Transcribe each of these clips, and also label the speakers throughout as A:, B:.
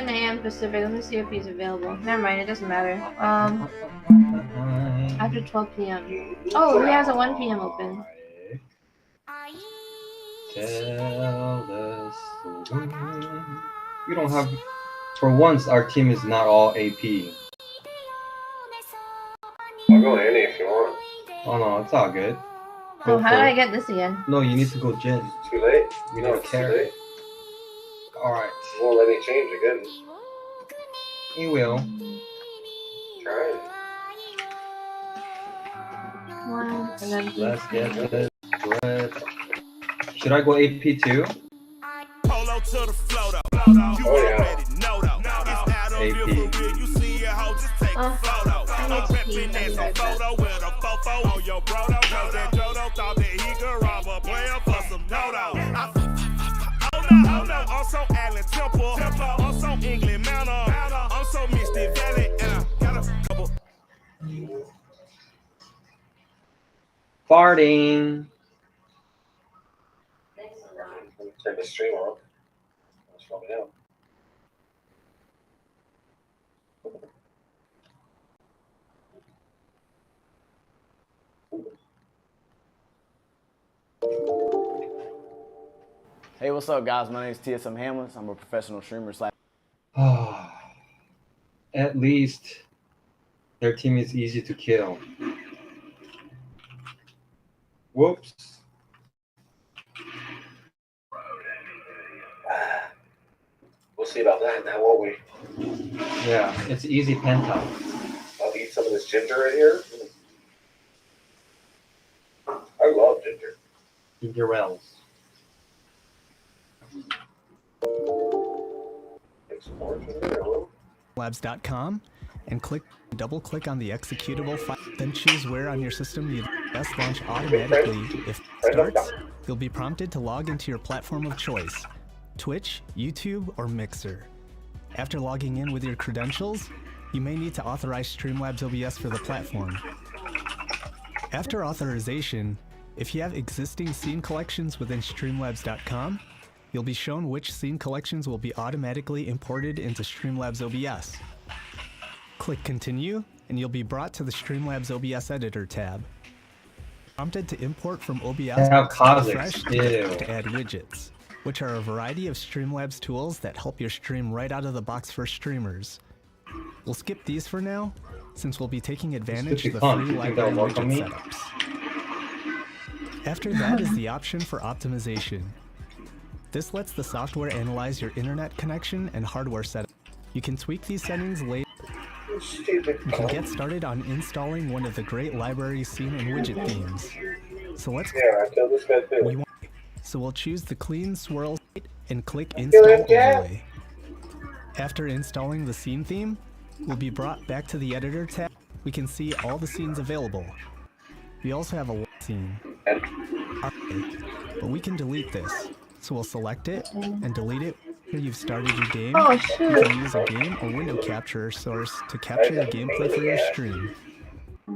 A: a.m. Pacific. Let me see if he's available. Never mind, it doesn't matter. After 12 p.m. Oh, he has a 1 p.m. open.
B: Tell the story. We don't have. For once, our team is not all AP.
C: I'll go any if you want.
B: Oh no, it's all good.
A: Go how do I get this again?
B: No, you need to go Jin.
C: Too late?
B: We
C: No,
B: need
C: it's
B: to
C: too
B: carry.
C: late.
B: Alright.
C: You won't let me change again.
B: He will.
C: Try it.
A: One, and then
B: Let's get this bread. Should I go AP too?
D: Polo to the flow though. You
C: already
D: know though. It's out of
B: AP.
D: you for real. You see a hoe, just take a photo. I'm reppin' as a photo with a fofo on your bro though. Cause that Jodo thought that he could rob a player for some dodo. Oh no, I'm so Allen Temple. I'm so England Manor. I'm so Mystic Valley. And I got a couple.
B: Farting.
C: Turn the stream on. Just let me know.
E: Hey, what's up, guys? My name is TSM Hamlins. I'm a professional streamer.
B: At least their team is easy to kill. Whoops.
C: We'll see about that now, won't we?
B: Yeah, it's easy penta.
C: I'll eat some of this ginger right here. I love ginger.
B: Ginger ales.
F: Labs.com and double click on the executable file, then choose where on your system you'd best launch automatically. If it starts, you'll be prompted to log into your platform of choice, Twitch, YouTube, or Mixer. After logging in with your credentials, you may need to authorize Streamlabs OBS for the platform. After authorization, if you have existing scene collections within Streamlabs.com, you'll be shown which scene collections will be automatically imported into Streamlabs OBS. Click Continue, and you'll be brought to the Streamlabs OBS Editor tab. Prompted to import from OBS
B: Fresh
F: to add widgets, which are a variety of Streamlabs tools that help your stream right out of the box for streamers. We'll skip these for now, since we'll be taking advantage of the free library widget setups. After that is the option for optimization. This lets the software analyze your internet connection and hardware setup. You can tweak these settings later. You can get started on installing one of the great library scene and widget themes. So let's
C: I killed this guy too.
F: So we'll choose the clean swirl and click install overlay. After installing the scene theme, we'll be brought back to the editor tab. We can see all the scenes available. We also have a scene. But we can delete this. So we'll select it and delete it. Here you've started your game.
A: Oh, shoot.
F: You can use a game or window capture source to capture your gameplay for your stream.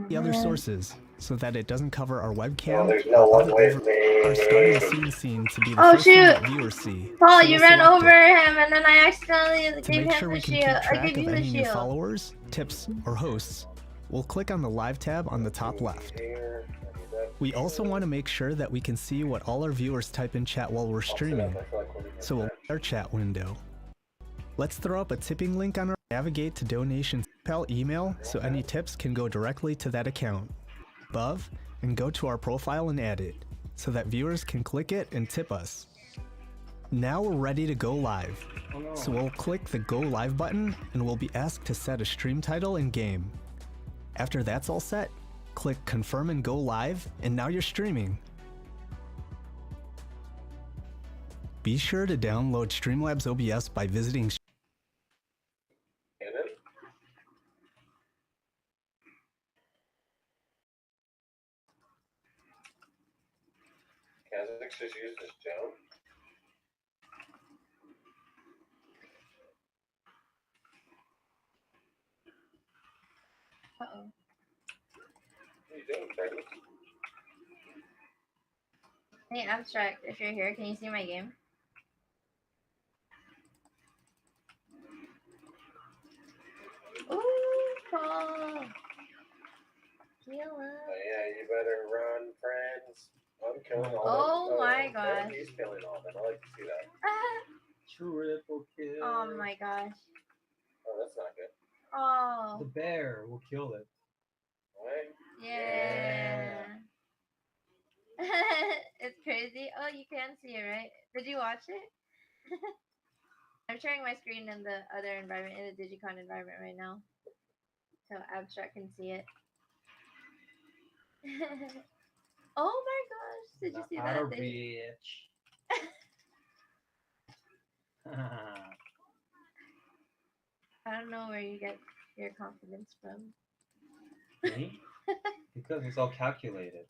F: The other sources, so that it doesn't cover our webcam or our starting scene to be the first thing that viewers see.
A: Paul,
F: So
A: you
F: we'll
A: ran
F: select
A: over
F: it.
A: him and then I accidentally
F: To
A: gave
F: make
A: him
F: sure
A: the
F: we can
A: shield.
F: keep
A: I
F: track
A: gave
F: of
A: you the
F: any new
A: shield.
F: followers, tips, or hosts, we'll click on the Live tab on the top left. We also want to make sure that we can see what all our viewers type in chat while we're streaming, so we'll our chat window. Let's throw up a tipping link on our Navigate to Donations PayPal email so any tips can go directly to that account. Above, and go to our profile and add it, so that viewers can click it and tip us. Now we're ready to go live. So we'll click the Go Live button and we'll be asked to set a stream title and game. After that's all set, click Confirm and Go Live, and now you're streaming. Be sure to download Streamlabs OBS by visiting
C: Kazakhs just used this gem.
A: Uh-oh.
C: What are you doing, Freddie?
A: Hey, Abstract, if you're here, can you see my game? Oh. Kill him.
C: Yeah, you better run, friends. I'm killing all
A: Oh
C: them.
A: my gosh.
C: He's killing all them. I like to see that.
B: Triple kill.
A: Oh my gosh.
C: Oh, that's not good.
A: Oh.
B: The bear will kill it.
C: Right?
A: Yeah. It's crazy. Oh, you can see it, right? Did you watch it? I'm sharing my screen in the other environment, in the Digicon environment right now. So Abstract can see it. Oh my gosh. Did you see that?
B: Not a bitch.
A: I don't know where you get your confidence from.
B: Me? Because it's all calculated.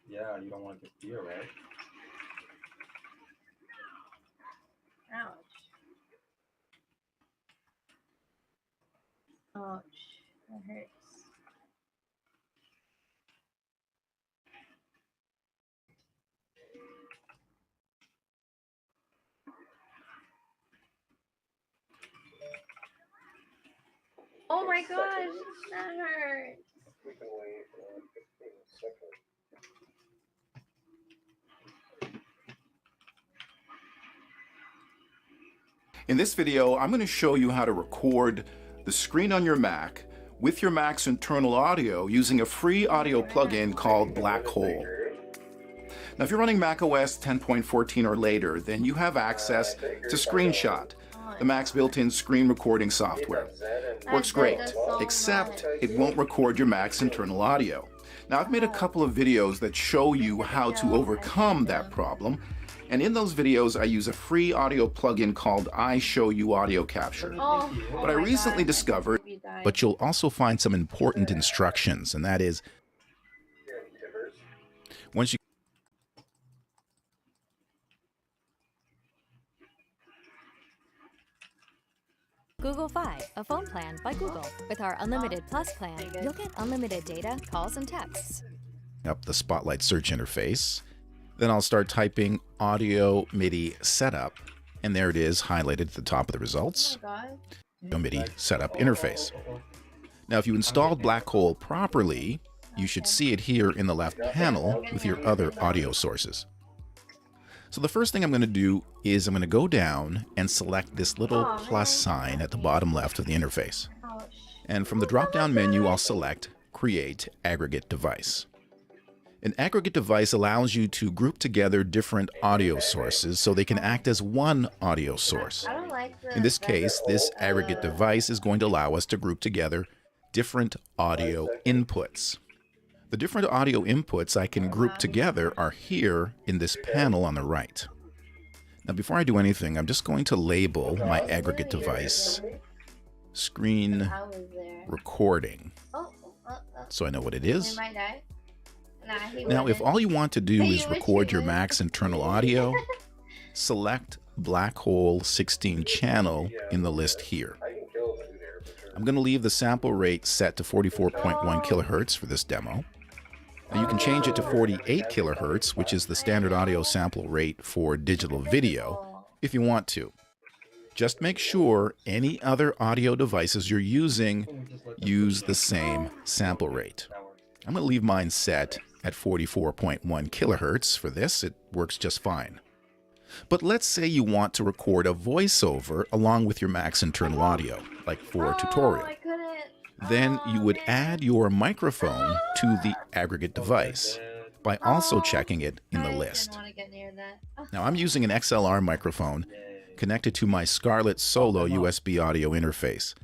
B: Yeah, you don't want to get fear, right?
A: Ouch. Ouch. That hurts. Oh my gosh, that hurts.
C: We can wait 15 seconds.
G: In this video, I'm going to show you how to record the screen on your Mac with your Mac's internal audio using a free audio plugin called Black Hole. Now, if you're running macOS 10.14 or later, then you have access to Screenshot, the Mac's built-in screen recording software. Works great, except it won't record your Mac's internal audio. Now, I've made a couple of videos that show you how to overcome that problem, and in those videos I use a free audio plugin called I Show You Audio Capture. But I recently discovered, but you'll also find some important instructions, and that is, once you
H: Google Fi, a phone plan by Google. With our Unlimited Plus plan, you'll get unlimited data, calls, and texts.
G: Up the Spotlight search interface, then I'll start typing audio MIDI setup, and there it is highlighted at the top of the results. Audio MIDI setup interface. Now, if you installed Black Hole properly, you should see it here in the left panel with your other audio sources. So the first thing I'm going to do is I'm going to go down and select this little plus sign at the bottom left of the interface. And from the drop-down menu, I'll select Create Aggregate Device. An aggregate device allows you to group together different audio sources so they can act as one audio source. In this case, this aggregate device is going to allow us to group together different audio inputs. The different audio inputs I can group together are here in this panel on the right. Now, before I do anything, I'm just going to label my aggregate device Screen Recording, so I know what it is. Now, if all you want to do is record your Mac's internal audio, select Black Hole 16 channel in the list here. I'm going to leave the sample rate set to 44.1 kilohertz for this demo. Now, you can change it to 48 kilohertz, which is the standard audio sample rate for digital video, if you want to. Just make sure any other audio devices you're using use the same sample rate. I'm going to leave mine set at 44.1 kilohertz for this. It works just fine. But let's say you want to record a voiceover along with your Mac's internal audio, like for a tutorial. Then you would add your microphone to the aggregate device by also checking it in the list. Now, I'm using an XLR microphone connected to my Scarlett Solo USB audio interface.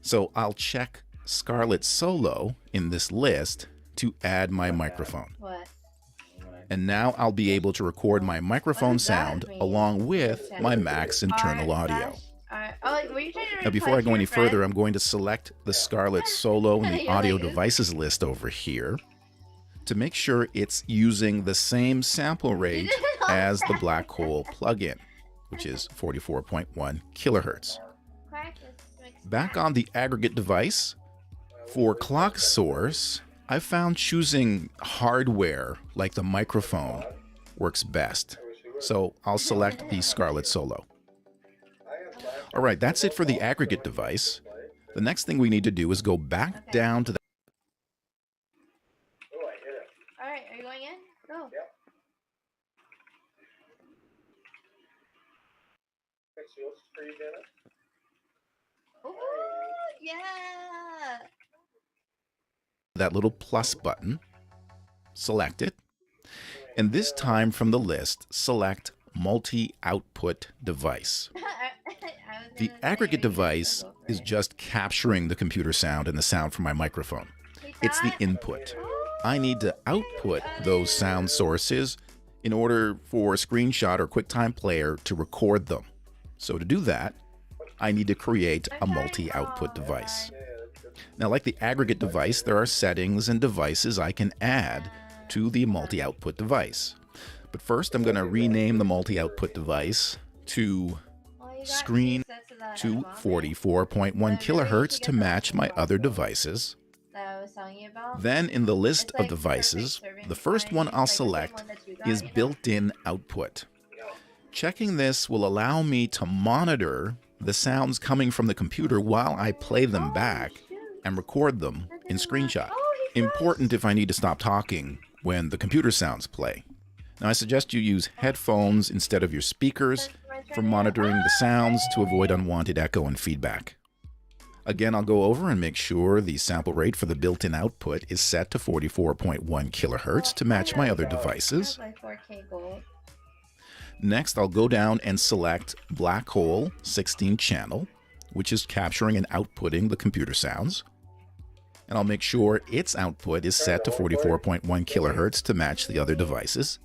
G: So I'll check Scarlett Solo in this list to add my microphone. And now I'll be able to record my microphone sound along with my Mac's internal audio. Now, before I go any further, I'm going to select the Scarlett Solo in the audio devices list over here to make sure it's using the same sample rate as the Black Hole plugin, which is 44.1 kilohertz. Back on the aggregate device, for clock source, I found choosing hardware like the microphone works best. So I'll select the Scarlett Solo. All right, that's it for the aggregate device. The next thing we need to do is go back down to the...
A: Alright, are you going in? Go. Ooh, yeah!
G: that little plus button, select it, and this time from the list, select multi-output device. The aggregate device is just capturing the computer sound and the sound from my microphone. It's the input. I need to output those sound sources in order for a screenshot or QuickTime Player to record them. So to do that, I need to create a multi-output device. Now, like the aggregate device, there are settings and devices I can add to the multi-output device. But first, I'm going to rename the multi-output device to screen to 44.1 kilohertz to match my other devices. Then in the list of devices, the first one I'll select is built-in output. Checking this will allow me to monitor the sounds coming from the computer while I play them back and record them in screenshot. Important if I need to stop talking when the computer sounds play. Now I suggest you use headphones instead of your speakers for monitoring the sounds to avoid unwanted echo and feedback. Again, I'll go over and make sure the sample rate for the built-in output is set to 44.1 kilohertz to match my other devices. Next, I'll go down and select Black Hole 16 channel, which is capturing and outputting the computer sounds. And I'll make sure its output is set to 44.1 kilohertz to match the other devices.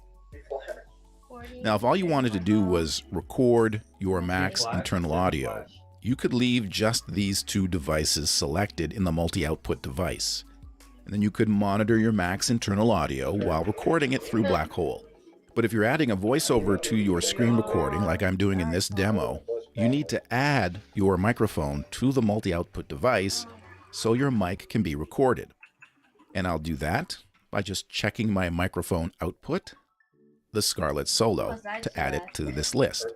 G: Now, if all you wanted to do was record your Mac's internal audio, you could leave just these two devices selected in the multi-output device. And then you could monitor your Mac's internal audio while recording it through Black Hole. But if you're adding a voiceover to your screen recording, like I'm doing in this demo, you need to add your microphone to the multi-output device so your mic can be recorded. And I'll do that by just checking my microphone output, the Scarlett Solo, to add it to this list.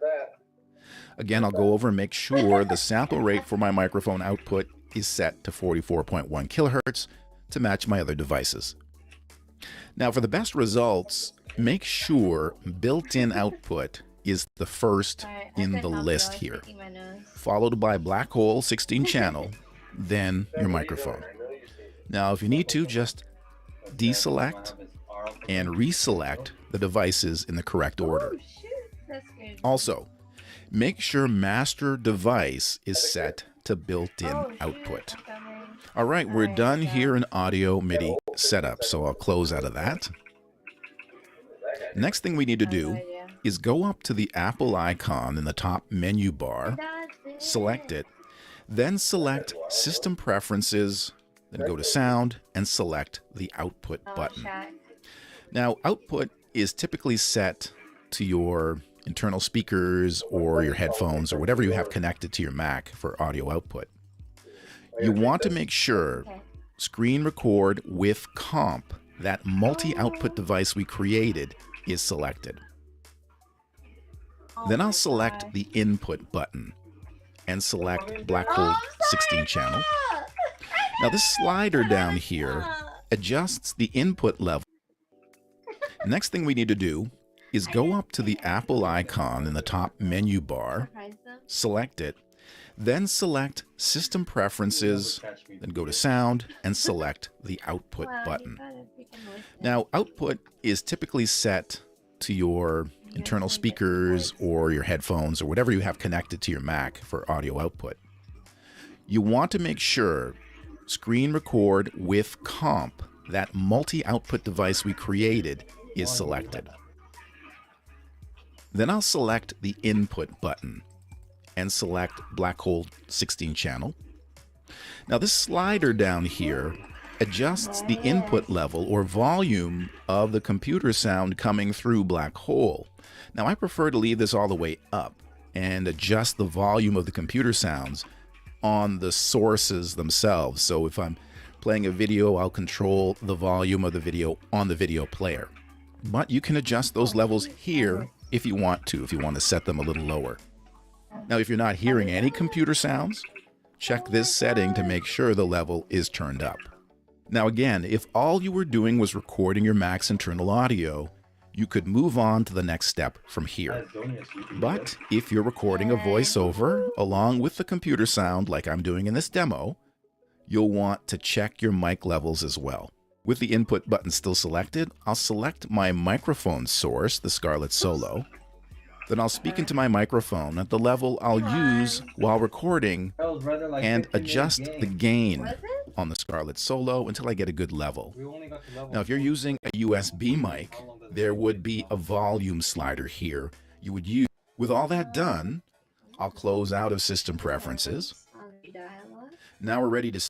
G: Again, I'll go over and make sure the sample rate for my microphone output is set to 44.1 kilohertz to match my other devices. Now, for the best results, make sure built-in output is the first in the list here, followed by Black Hole 16 channel, then your microphone. Now, if you need to, just deselect and reselect the devices in the correct order. Also, make sure master device is set to built-in output. All right, we're done here in audio MIDI setup, so I'll close out of that. Next thing we need to do is go up to the Apple icon in the top menu bar, select it, then select System Preferences, then go to Sound and select the Output button. Now, output is typically set to your internal speakers or your headphones or whatever you have connected to your Mac for audio output. You want to make sure Screen Record with Comp, that multi-output device we created, is selected. Then I'll select the Input button and select Black Hole 16 channel. Now this slider down here adjusts the input level. Next thing we need to do is go up to the Apple icon in the top menu bar, select it, then select System Preferences, then go to Sound and select the Output button. Now, output is typically set to your internal speakers or your headphones or whatever you have connected to your Mac for audio output. You want to make sure Screen Record with Comp, that multi-output device we created, is selected. Then I'll select the Input button and select Black Hole 16 channel. Now this slider down here adjusts the input level or volume of the computer sound coming through Black Hole. Now I prefer to leave this all the way up and adjust the volume of the computer sounds on the sources themselves. So if I'm playing a video, I'll control the volume of the video on the video player. but you can adjust those levels here if you want to set them a little lower. Now, if you're not hearing any computer sounds, check this setting to make sure the level is turned up. Now again, if all you were doing was recording your Mac's internal audio, you could move on to the next step from here. But if you're recording a voiceover along with the computer sound like I'm doing in this demo, you'll want to check your mic levels as well. With the input button still selected, I'll select my microphone source, the Scarlett Solo. Then I'll speak into my microphone at the level I'll use while recording and adjust the gain on the Scarlett Solo until I get a good level. Now, if you're using a USB mic, there would be a volume slider here you would use. With all that done, I'll close out of System Preferences. Now we're ready to...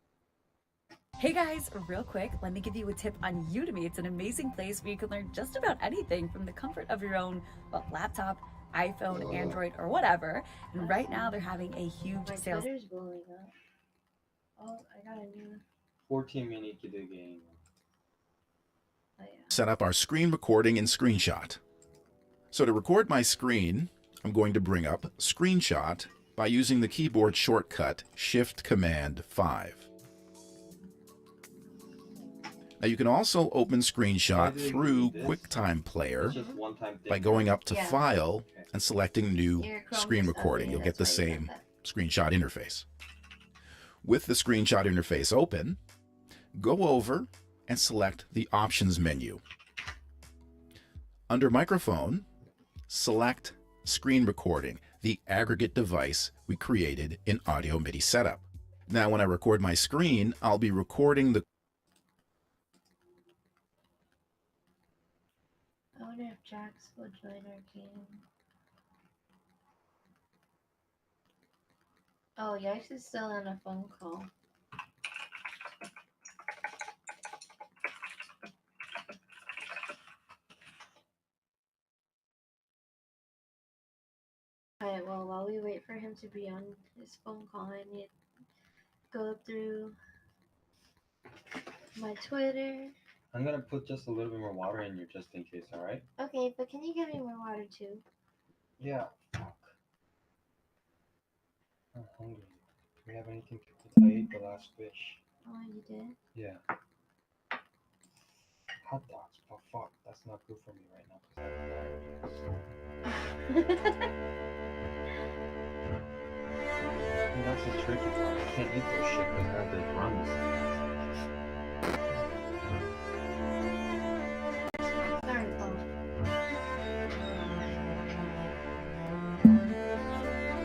I: Hey guys, real quick, let me give you a tip on Udemy. It's an amazing place where you can learn just about anything from the comfort of your own laptop, iPhone, Android, or whatever. And right now they're having a huge sales.
A: Oh, I got a new
B: 14 minute game.
A: Oh, yeah.
G: Set up our screen recording in Screenshot. So to record my screen, I'm going to bring up Screenshot by using the keyboard shortcut Shift-Command-5. Now you can also open Screenshot through QuickTime Player by going up to File and selecting New Screen Recording. You'll get the same screenshot interface. With the screenshot interface open, go over and select the Options menu. Under Microphone, select Screen Recording, the aggregate device we created in Audio MIDI Setup. Now when I record my screen, I'll be recording the...
A: I wonder if Jax will join our game. Oh, Yax is still on a phone call. Alright, well, while we wait for him to be on his phone call, I need to go through my Twitter.
B: I'm gonna put just a little bit more water in you just in case, alright?
A: Okay, but can you give me more water too?
B: Yeah. Fuck. I'm hungry. Do we have anything to cook? I ate the last fish.
A: Oh, you did?
B: Yeah. Hot dogs, but fuck, that's not good for me right now because I have diabetes. And that's the tricky part. I can't eat those shit because I have the drums.